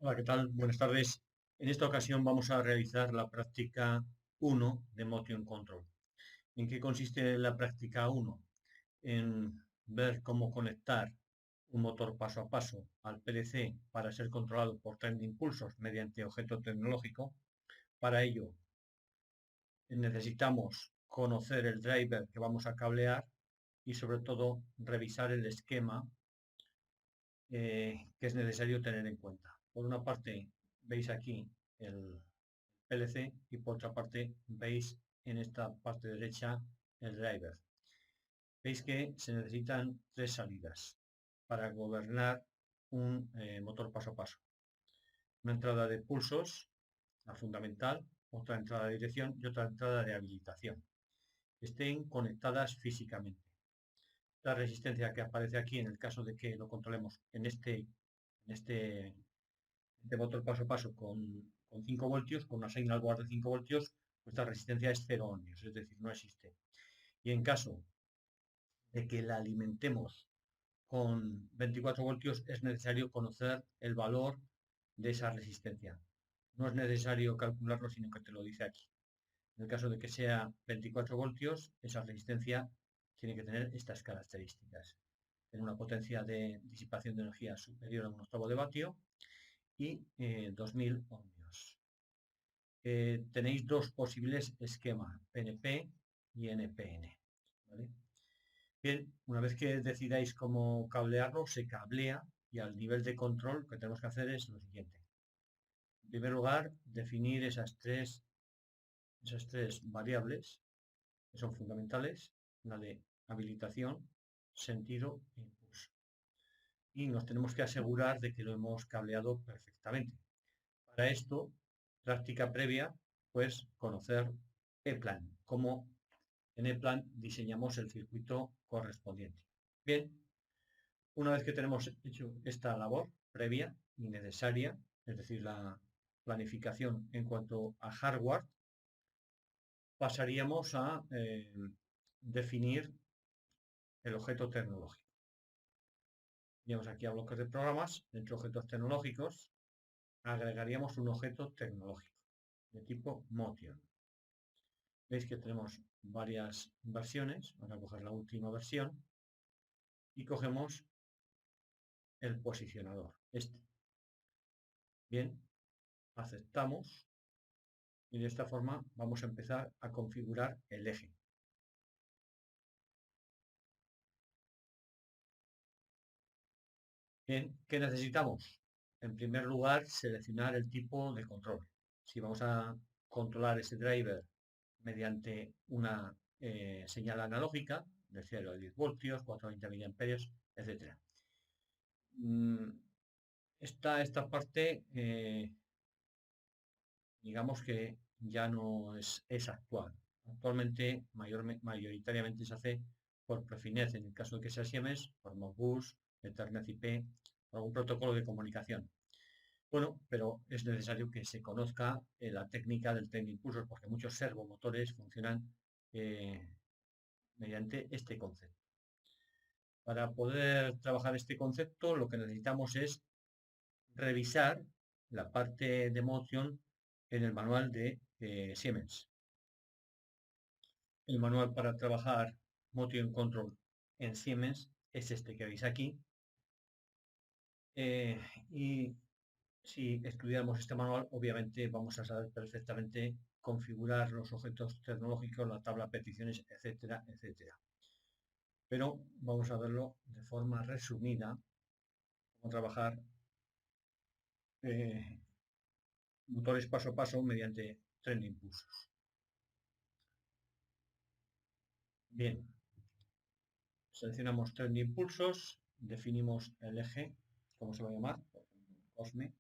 Hola, ¿qué tal? Buenas tardes. En esta ocasión vamos a realizar la práctica 1 de Motion Control. ¿En qué consiste la práctica 1? En ver cómo conectar un motor paso a paso al PLC para ser controlado por tren de impulsos mediante objeto tecnológico. Para ello necesitamos conocer el driver que vamos a cablear y sobre todo revisar el esquema que es necesario tener en cuenta. Por una parte, veis aquí el PLC y por otra parte veis en esta parte derecha el driver. Veis que se necesitan tres salidas para gobernar un motor paso a paso. Una entrada de pulsos, la fundamental, otra entrada de dirección y otra entrada de habilitación. Estén conectadas físicamente. La resistencia que aparece aquí en el caso de que lo controlemos este motor paso a paso con 5 voltios, con una signal board de 5 voltios, nuestra resistencia es 0 ohmios, es decir, no existe. Y en caso de que la alimentemos con 24 voltios, es necesario conocer el valor de esa resistencia. No es necesario calcularlo, sino que te lo dice aquí. En el caso de que sea 24 voltios, esa resistencia tiene que tener estas características. Tener una potencia de disipación de energía superior a un octavo de vatio y 2000 ohmios. Tenéis dos posibles esquemas, PNP y NPN. ¿Vale? Bien, una vez que decidáis cómo cablearlo, se cablea y al nivel de control lo que tenemos que hacer es lo siguiente. En primer lugar, definir esas tres variables que son fundamentales, la de habilitación, sentido e impulso. Y nos tenemos que asegurar de que lo hemos cableado perfectamente. Para esto, práctica previa, pues conocer el plan, cómo en el plan diseñamos el circuito correspondiente. Bien, una vez que tenemos hecho esta labor previa y necesaria, es decir, la planificación en cuanto a hardware, pasaríamos a definir el objeto tecnológico. Iríamos aquí a bloques de programas, dentro de objetos tecnológicos, agregaríamos un objeto tecnológico de tipo Motion. Veis que tenemos varias versiones, vamos a coger la última versión y cogemos el posicionador, este. Bien, aceptamos y de esta forma vamos a empezar a configurar el eje. Bien, ¿qué necesitamos? En primer lugar, seleccionar el tipo de control. Si vamos a controlar ese driver mediante una señal analógica de 0 a 10 voltios, 420 mA, etc. Esta parte, digamos que ya no es actual. Actualmente, mayoritariamente se hace por Profinet, en el caso de que sea Siemens, por Modbus, Ethernet IP, o algún protocolo de comunicación. Bueno, pero es necesario que se conozca la técnica del tren de impulsos, porque muchos servomotores funcionan mediante este concepto. Para poder trabajar este concepto, lo que necesitamos es revisar la parte de Motion en el manual de Siemens. El manual para trabajar Motion Control en Siemens es este que veis aquí. Y si estudiamos este manual, obviamente vamos a saber perfectamente configurar los objetos tecnológicos, la tabla peticiones, etcétera, etcétera. Pero vamos a verlo de forma resumida, cómo trabajar motores paso a paso mediante tren de impulsos. Bien, seleccionamos tren de impulsos, definimos el eje, ¿cómo se va a llamar? COSME.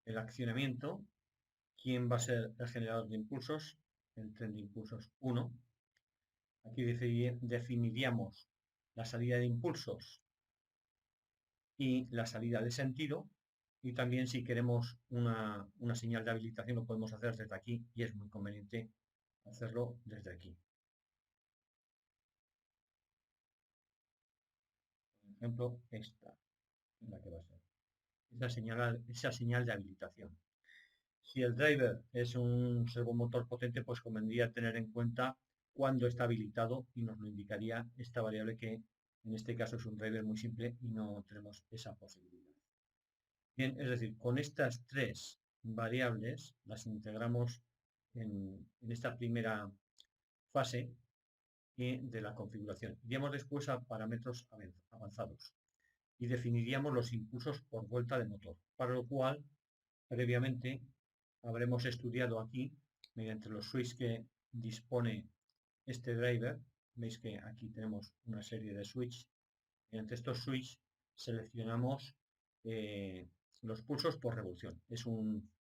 El accionamiento, ¿quién va a ser el generador de impulsos? El tren de impulsos 1. Aquí definiríamos la salida de impulsos y la salida de sentido. Y también si queremos una señal de habilitación lo podemos hacer desde aquí y es muy conveniente hacerlo desde aquí. Por ejemplo, esta. la que va a ser esa señal de habilitación. Si el driver es un servomotor potente, pues convendría tener en cuenta cuándo está habilitado y nos lo indicaría esta variable que en este caso es un driver muy simple y no tenemos esa posibilidad. Bien, es decir, con estas tres variables las integramos en esta primera fase de la configuración. Iríamos después a parámetros avanzados y definiríamos los impulsos por vuelta de motor, para lo cual previamente habremos estudiado aquí, mediante los switches que dispone este driver. Veis que aquí tenemos una serie de switches. Mediante estos switches seleccionamos los pulsos por revolución. Es un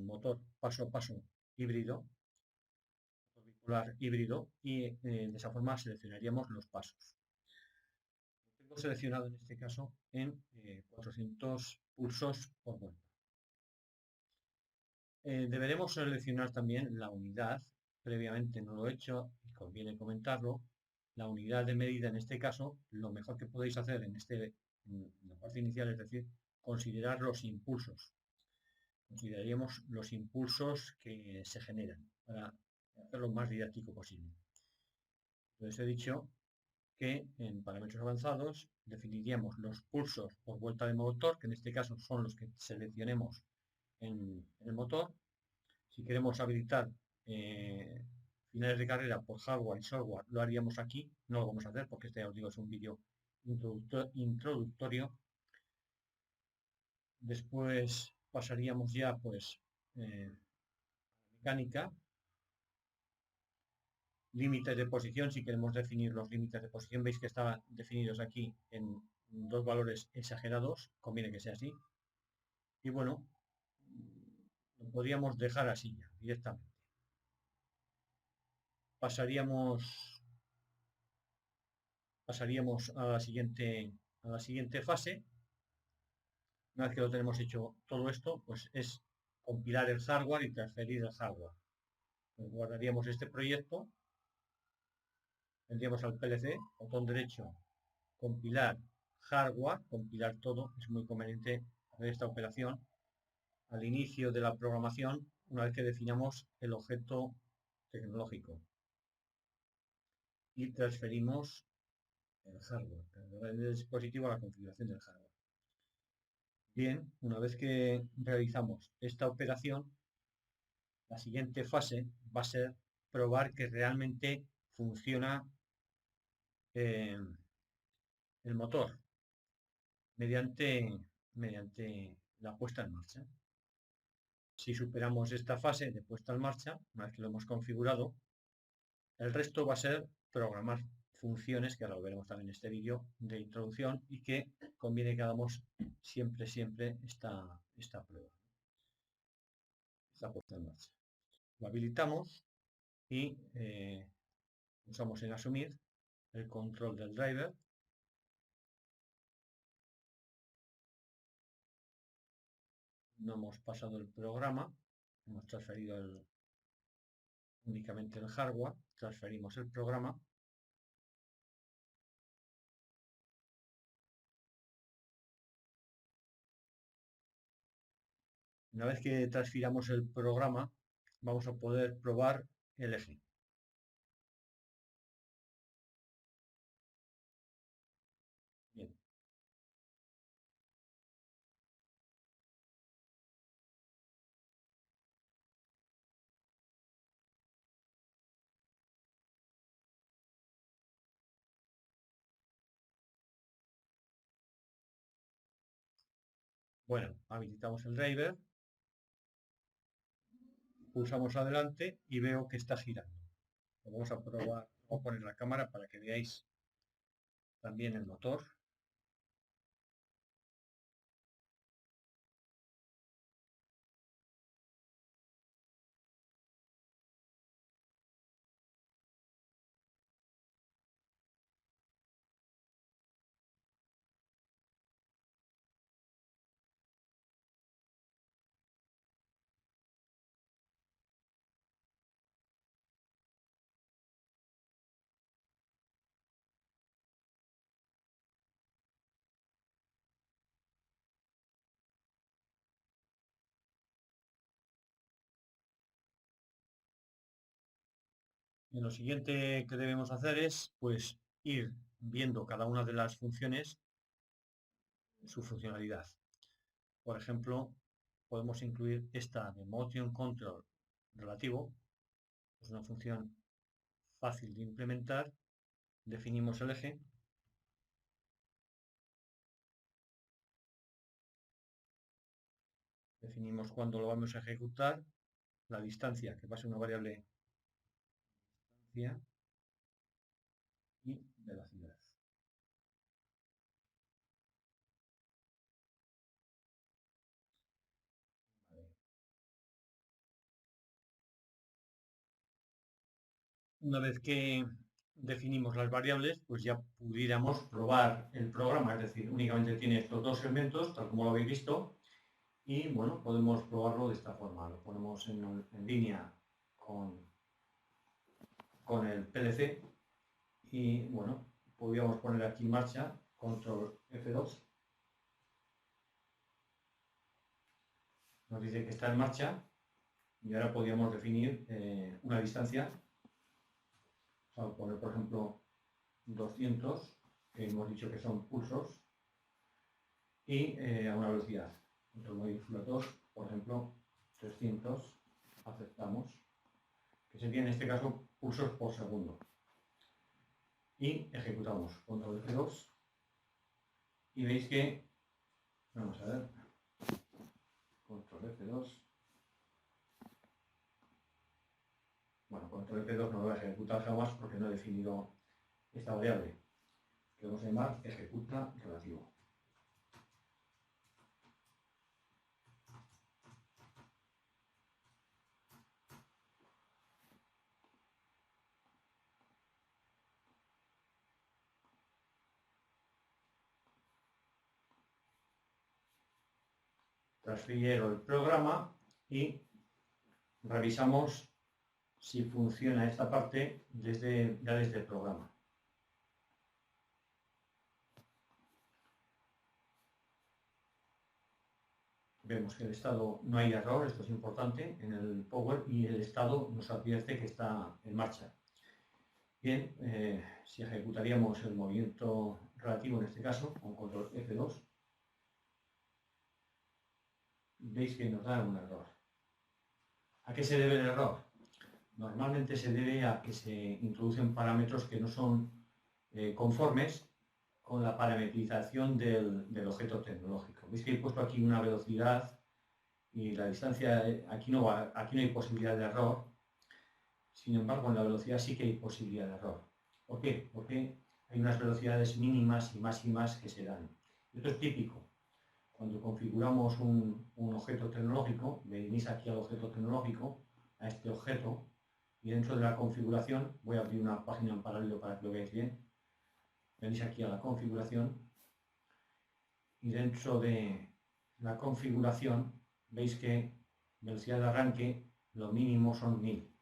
motor paso a paso híbrido, bipolar híbrido, y de esa forma seleccionaríamos los pasos. Lo tengo seleccionado en este caso en 400 pulsos por vuelta. Deberemos seleccionar también la unidad, previamente no lo he hecho y conviene comentarlo. La unidad de medida en este caso, lo mejor que podéis hacer en la parte inicial, es decir, considerar los impulsos. Consideraríamos los impulsos que se generan para hacerlo lo más didáctico posible. Entonces he dicho que en parámetros avanzados definiríamos los pulsos por vuelta de motor, que en este caso son los que seleccionemos en el motor. Si queremos habilitar finales de carrera por hardware y software, lo haríamos aquí. No lo vamos a hacer porque este, ya os digo, es un vídeo introductorio. Después pasaríamos ya pues mecánica, límites de posición. Si queremos definir los límites de posición, veis que estaban definidos aquí en dos valores exagerados, conviene que sea así. Y bueno, lo podríamos dejar así ya directamente. Pasaríamos a la siguiente fase. Una vez que lo tenemos hecho todo esto, pues es compilar el hardware y transferir el hardware. Pues guardaríamos este proyecto, vendríamos al PLC, botón derecho, compilar hardware, compilar todo. Es muy conveniente hacer esta operación al inicio de la programación, una vez que definamos el objeto tecnológico. Y transferimos el hardware, el dispositivo a la configuración del hardware. Bien, una vez que realizamos esta operación, la siguiente fase va a ser probar que realmente funciona el motor mediante la puesta en marcha. Si superamos esta fase de puesta en marcha, una vez que lo hemos configurado, el resto va a ser programar funciones, que ahora lo veremos también en este vídeo de introducción, y que conviene que hagamos siempre esta prueba, esta puesta en marcha. Lo habilitamos y pulsamos en asumir el control del driver. No hemos pasado el programa, hemos transferido únicamente el hardware, transferimos el programa. Una vez que transfiramos el programa, vamos a poder probar el eje. Bien. Bueno, habilitamos el driver, pulsamos adelante y veo que está girando. Lo vamos a probar, voy a poner la cámara para que veáis también el motor. Lo siguiente que debemos hacer es, pues, ir viendo cada una de las funciones, su funcionalidad. Por ejemplo, podemos incluir esta de Motion Control relativo. Es una función fácil de implementar. Definimos el eje. Definimos cuándo lo vamos a ejecutar, la distancia, que va a ser una variable distancia, y velocidad. Vale. Una vez que definimos las variables, pues ya pudiéramos probar el programa, es decir, únicamente tiene estos dos segmentos, tal como lo habéis visto, y bueno, podemos probarlo de esta forma. Lo ponemos en línea con el PLC y bueno, podríamos poner aquí en marcha, control F2. Nos dice que está en marcha y ahora podríamos definir una distancia. Vamos a poner, por ejemplo, 200, que hemos dicho que son pulsos, y a una velocidad. Control mayúscula 2, por ejemplo, 300, aceptamos, que sería en este caso pulsos por segundo. Y ejecutamos control F2 y veis que, vamos a ver, control F2, bueno, control F2 no lo voy a ejecutar jamás porque no he definido esta variable, que vamos a llamar ejecuta relativo. Transfiero el programa y revisamos si funciona esta parte ya desde el programa. Vemos que el estado no hay error, esto es importante, en el Power, y el estado nos advierte que está en marcha. Bien, si ejecutaríamos el movimiento relativo en este caso, con control F2, veis que nos da un error. ¿A qué se debe el error? Normalmente se debe a que se introducen parámetros que no son conformes con la parametrización del objeto tecnológico. Veis que he puesto aquí una velocidad y la distancia, aquí no hay posibilidad de error. Sin embargo, en la velocidad sí que hay posibilidad de error. ¿Por qué? Porque hay unas velocidades mínimas y máximas que se dan. Esto es típico. Cuando configuramos un objeto tecnológico, venís aquí al objeto tecnológico, a este objeto, y dentro de la configuración, voy a abrir una página en paralelo para que lo veáis bien, venís aquí a la configuración, y dentro de la configuración, veis que velocidad de arranque, lo mínimo son 1000.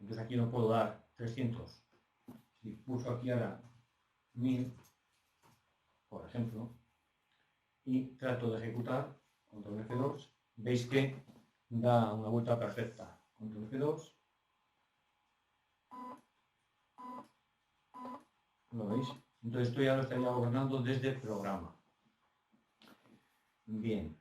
Entonces aquí no puedo dar 300. Si pulso aquí ahora 1000, por ejemplo, y trato de ejecutar, control F2, veis que da una vuelta perfecta. Control F2, ¿lo veis? Entonces esto ya lo estaría gobernando desde el programa. Bien,